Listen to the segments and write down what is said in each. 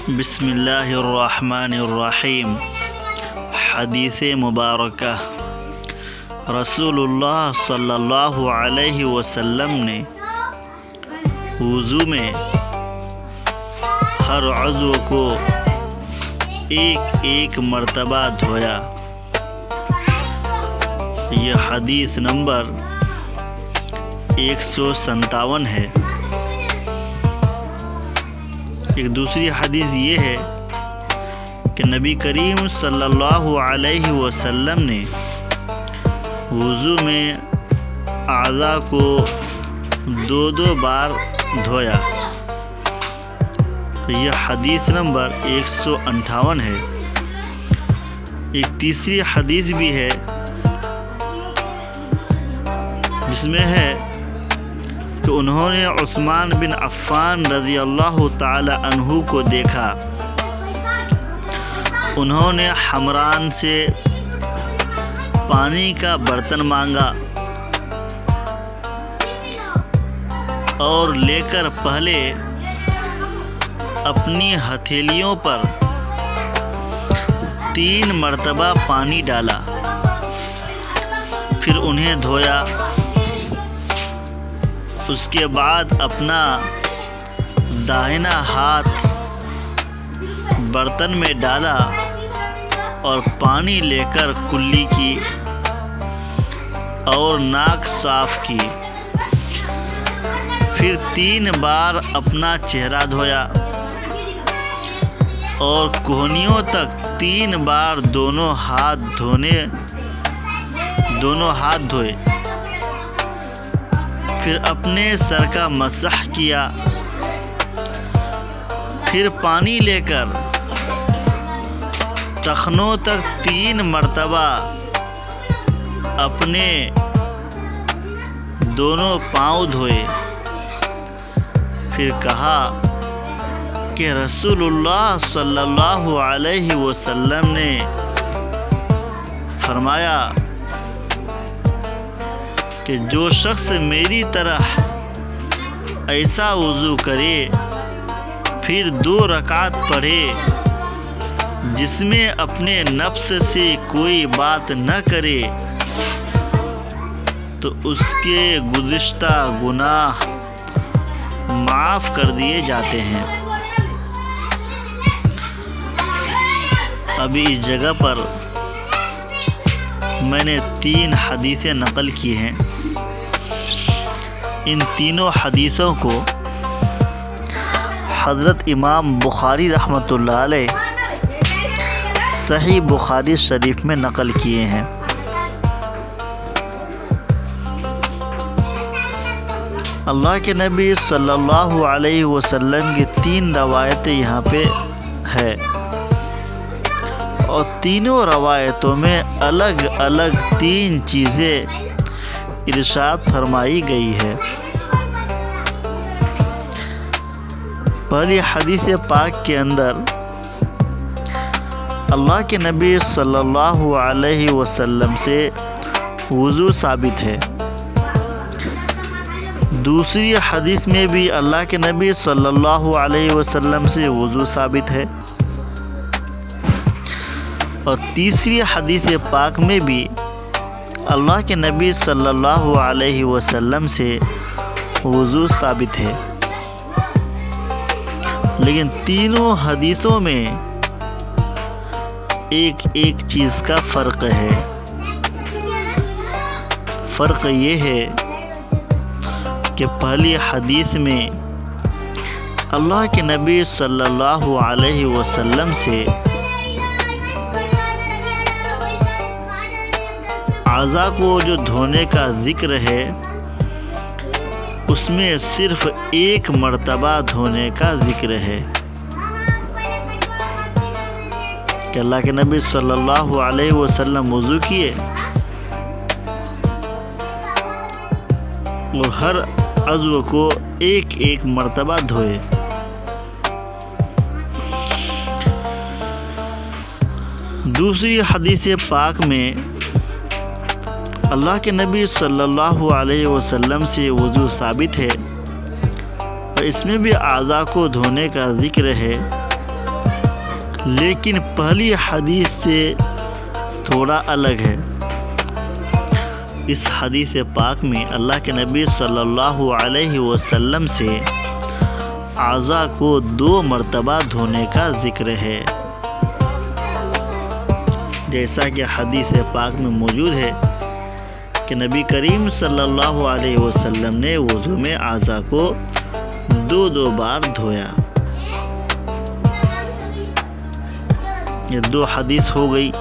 بسم اللہ الرحمن الرحیم۔ حدیث مبارکہ۔ رسول اللہ صلی اللہ علیہ وسلم نے وضو میں ہر عضو کو ایک ایک مرتبہ دھویا۔ یہ حدیث نمبر 157 ہے۔ ایک دوسری حدیث یہ ہے کہ نبی کریم صلی اللہ علیہ وسلم نے وضو میں اعضاء کو دو بار دھویا۔ یہ حدیث نمبر 158 ہے۔ ایک تیسری حدیث بھی ہے جس میں ہے کہ انہوں نے عثمان بن عفان رضی اللہ تعالی عنہ کو دیکھا۔ انہوں نے حمران سے پانی کا برتن مانگا اور لے کر پہلے اپنی ہتھیلیوں پر 3 مرتبہ پانی ڈالا، پھر انہیں دھویا۔ اس کے بعد اپنا داہنا ہاتھ برتن میں ڈالا اور پانی لے کر کلی کی اور ناک صاف کی، پھر 3 بار اپنا چہرہ دھویا اور کوہنیوں تک 3 بار دونوں ہاتھ دھوئے، پھر اپنے سر کا مسح کیا، پھر پانی لے کر ٹخنوں تک 3 مرتبہ اپنے دونوں پاؤں دھوئے۔ پھر کہا کہ رسول اللہ صلی اللہ علیہ وسلم نے فرمایا کہ جو شخص میری طرح ایسا وضو کرے، پھر 2 رکعت پڑھے جس میں اپنے نفس سے کوئی بات نہ کرے، تو اس کے گزشتہ گناہ معاف کر دیے جاتے ہیں۔ ابھی اس جگہ پر میں نے 3 حدیثیں نقل کی ہیں۔ ان تینوں حدیثوں کو حضرت امام بخاری رحمۃ اللہ علیہ صحیح بخاری شریف میں نقل کیے ہیں۔ اللہ کے نبی صلی اللہ علیہ وسلم کی 3 روایتیں یہاں پہ ہے، اور تینوں روایتوں میں الگ الگ 3 چیزیں ارشاد فرمائی گئی ہے۔ پہلی حدیث پاک کے اندر اللہ کے نبی صلی اللہ علیہ وسلم سے وضو ثابت ہے۔ دوسری حدیث میں بھی اللہ کے نبی صلی اللہ علیہ وسلم سے وضو ثابت ہے، اور تیسری حدیث پاک میں بھی اللہ کے نبی صلی اللہ علیہ وسلم سے وضو ثابت ہے۔ لیکن تینوں حدیثوں میں ایک چیز کا فرق ہے۔ فرق یہ ہے کہ پہلی حدیث میں اللہ کے نبی صلی اللہ علیہ وسلم سے اعضاء کو جو دھونے کا ذکر ہے، اس میں صرف 1 مرتبہ دھونے کا ذکر ہے کہ اللہ کے نبی صلی اللہ علیہ وسلم وضو کیے اور ہر عضو کو ایک مرتبہ دھوئے۔ دوسری حدیث پاک میں اللہ کے نبی صلی اللہ علیہ وسلم سے وضو ثابت ہے، اور اس میں بھی اعضاء کو دھونے کا ذکر ہے، لیکن پہلی حدیث سے تھوڑا الگ ہے۔ اس حدیث پاک میں اللہ کے نبی صلی اللہ علیہ وسلم سے اعضاء کو 2 مرتبہ دھونے کا ذکر ہے، جیسا کہ حدیث پاک میں موجود ہے کہ نبی کریم صلی اللہ علیہ وسلم نے وضو میں اعضاء کو 2 بار دھویا۔ یہ 2 حدیث ہو گئی۔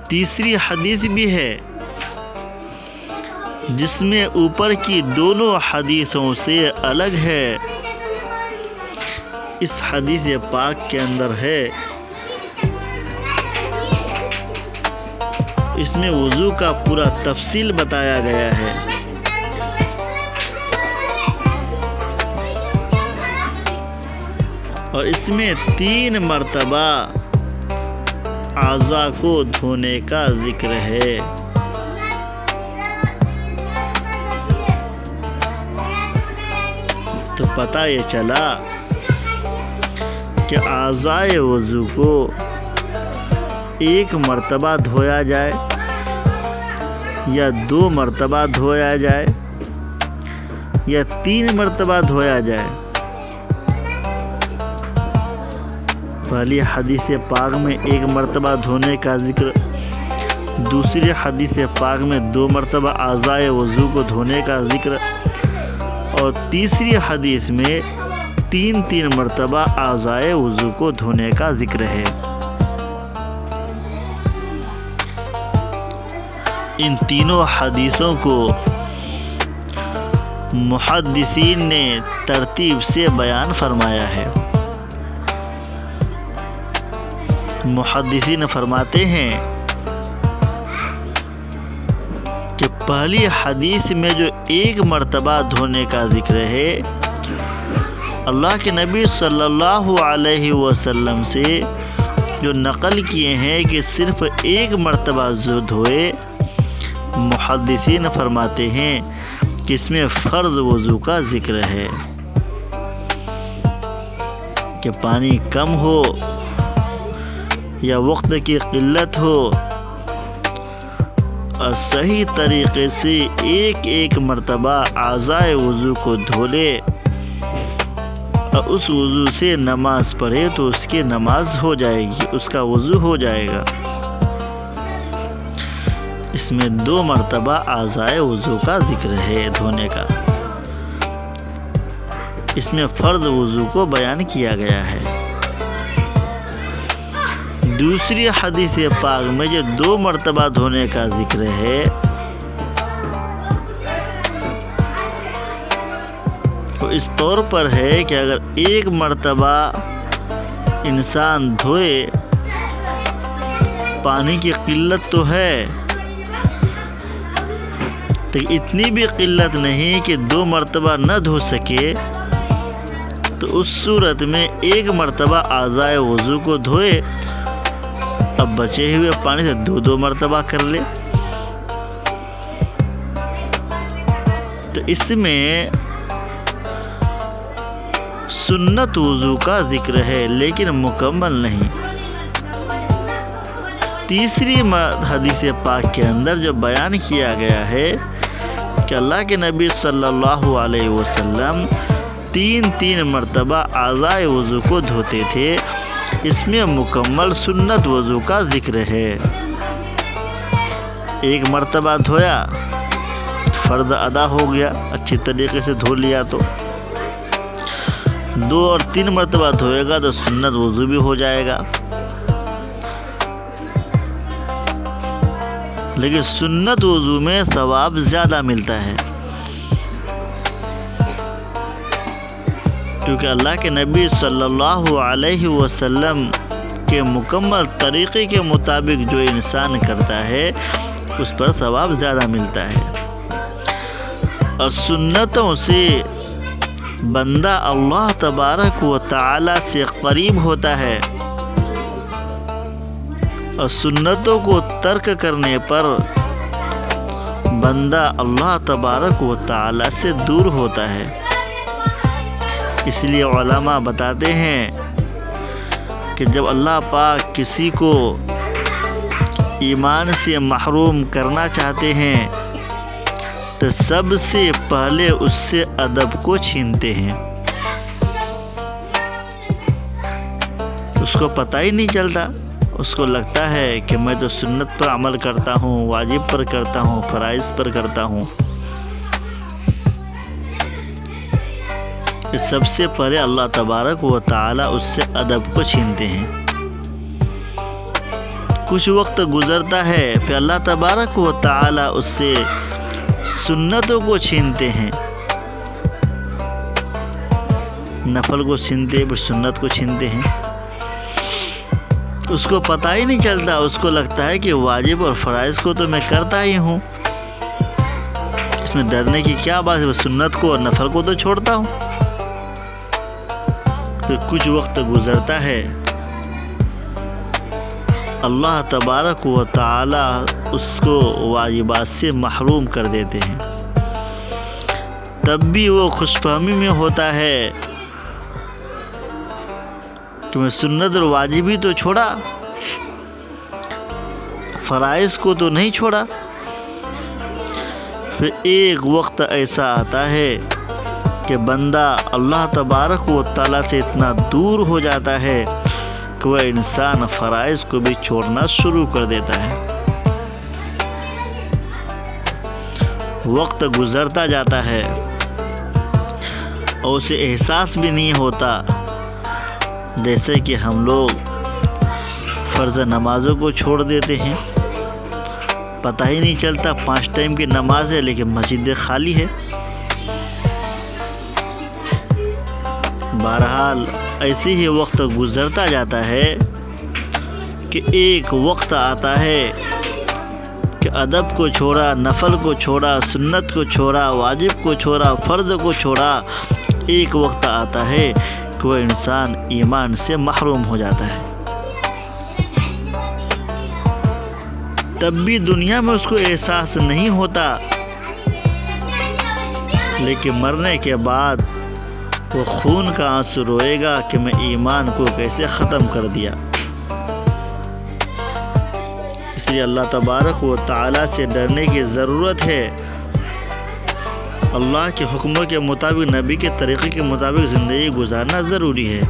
تیسری حدیث بھی ہے جس میں اوپر کی دونوں حدیثوں سے الگ ہے۔ اس حدیث پاک کے اندر ہے، اس میں وضو کا پورا تفصیل بتایا گیا ہے۔ اور اس میں 3 مرتبہ اعضاء کو دھونے کا ذکر ہے۔ تو پتہ یہ چلا کہ اعضائے وضو کو 1 مرتبہ دھویا جائے یا 2 مرتبہ دھویا جائے یا 3 مرتبہ دھویا جائے۔ پہلی حدیث پاک میں 1 مرتبہ دھونے کا ذکر، دوسری حدیث پاک میں 2 مرتبہ اعضائے وضو کو دھونے کا ذکر، اور تیسری حدیث میں 3 مرتبہ اعضائے وضو کو دھونے کا ذکر ہے۔ ان تینوں حدیثوں کو محدثین نے ترتیب سے بیان فرمایا ہے۔ محدثین فرماتے ہیں کہ پہلی حدیث میں جو 1 مرتبہ دھونے کا ذکر ہے، اللہ کے نبی صلی اللہ علیہ وسلم سے جو نقل کیے ہیں کہ صرف 1 مرتبہ دھوئے، محدثین فرماتے ہیں کہ اس میں فرض وضو کا ذکر ہے، کہ پانی کم ہو یا وقت کی قلت ہو اور صحیح طریقے سے 1 مرتبہ اعضائے وضو کو دھو لے اور اس وضو سے نماز پڑھے تو اس کی نماز ہو جائے گی، اس کا وضو ہو جائے گا۔ اس میں 2 مرتبہ اعضائے وضو کا ذکر ہے دھونے کا۔ اس میں فرض وضو کو بیان کیا گیا ہے۔ دوسری حدیث پاک میں جو 2 مرتبہ دھونے کا ذکر ہے، وہ اس طور پر ہے کہ اگر 1 مرتبہ انسان دھوئے، پانی کی قلت تو ہے لیکن اتنی بھی قلت نہیں کہ 2 مرتبہ نہ دھو سکے، تو اس صورت میں 1 مرتبہ اعضائے وضو کو دھوئے، اب بچے ہوئے پانی سے 2 مرتبہ کر لے۔ تو اس میں سنت وضو کا ذکر ہے لیکن مکمل نہیں۔ تیسری حدیث پاک کے اندر جو بیان کیا گیا ہے کہ اللہ کے نبی صلی اللہ علیہ وسلم 3 مرتبہ اعضائے وضو کو دھوتے تھے، اس میں مکمل سنت وضو کا ذکر ہے۔ 1 مرتبہ دھویا، فرض ادا ہو گیا، اچھی طریقے سے دھو لیا، تو 2 اور 3 مرتبہ دھوئے گا تو سنت وضو بھی ہو جائے گا۔ لیکن سنت وضو میں ثواب زیادہ ملتا ہے، کیونکہ اللہ کے نبی صلی اللہ علیہ وسلم کے مکمل طریقے کے مطابق جو انسان کرتا ہے اس پر ثواب زیادہ ملتا ہے۔ اور سنتوں سے بندہ اللہ تبارک و تعالی سے قریب ہوتا ہے، اور سنتوں کو ترک کرنے پر بندہ اللہ تبارک و تعالی سے دور ہوتا ہے۔ اس لیے علماء بتاتے ہیں کہ جب اللہ پاک کسی کو ایمان سے محروم کرنا چاہتے ہیں تو سب سے پہلے اس سے ادب کو چھینتے ہیں. اس کو پتہ ہی نہیں چلتا، اس کو لگتا ہے کہ میں تو سنت پر عمل کرتا ہوں، واجب پر کرتا ہوں، فرائض پر کرتا ہوں. سب سے پہلے اللہ تبارک و تعالی اس سے ادب کو چھینتے ہیں. کچھ وقت گزرتا ہے پھر اللہ تبارک و تعالی اس سے سنتوں کو چھینتے ہیں. نفل کو چھینتے پھر سنت کو چھینتے ہیں. اس کو پتہ ہی نہیں چلتا، اس کو لگتا ہے کہ واجب اور فرائض کو تو میں کرتا ہی ہوں، اس میں ڈرنے کی کیا بات ہے، سنت کو اور نفل کو تو چھوڑتا ہوں. پھر کچھ وقت گزرتا ہے، اللہ تبارک و تعالی اس کو واجبات سے محروم کر دیتے ہیں. تب بھی وہ خوش فہمی میں ہوتا ہے کہ میں سنت اور واجب ہی تو چھوڑا، فرائض کو تو نہیں چھوڑا. پھر ایک وقت ایسا آتا ہے کہ بندہ اللہ تبارک و تعالیٰ سے اتنا دور ہو جاتا ہے کہ وہ انسان فرائض کو بھی چھوڑنا شروع کر دیتا ہے. وقت گزرتا جاتا ہے اور اسے احساس بھی نہیں ہوتا، جیسے کہ ہم لوگ فرض نمازوں کو چھوڑ دیتے ہیں، پتہ ہی نہیں چلتا 5 ٹائم کی نماز ہے لیکن مسجد خالی ہے. بہرحال ایسے ہی وقت گزرتا جاتا ہے کہ ایک وقت آتا ہے کہ ادب کو چھوڑا، نفل کو چھوڑا، سنت کو چھوڑا، واجب کو چھوڑا، فرض کو چھوڑا. ایک وقت آتا ہے کہ وہ انسان ایمان سے محروم ہو جاتا ہے. تب بھی دنیا میں اس کو احساس نہیں ہوتا، لیکن مرنے کے بعد وہ خون کا آنسو روئے گا کہ میں ایمان کو کیسے ختم کر دیا. اس لیے اللہ تبارک و تعالیٰ سے ڈرنے کی ضرورت ہے. اللہ کے حکموں کے مطابق، نبی کے طریقے کے مطابق زندگی گزارنا ضروری ہے.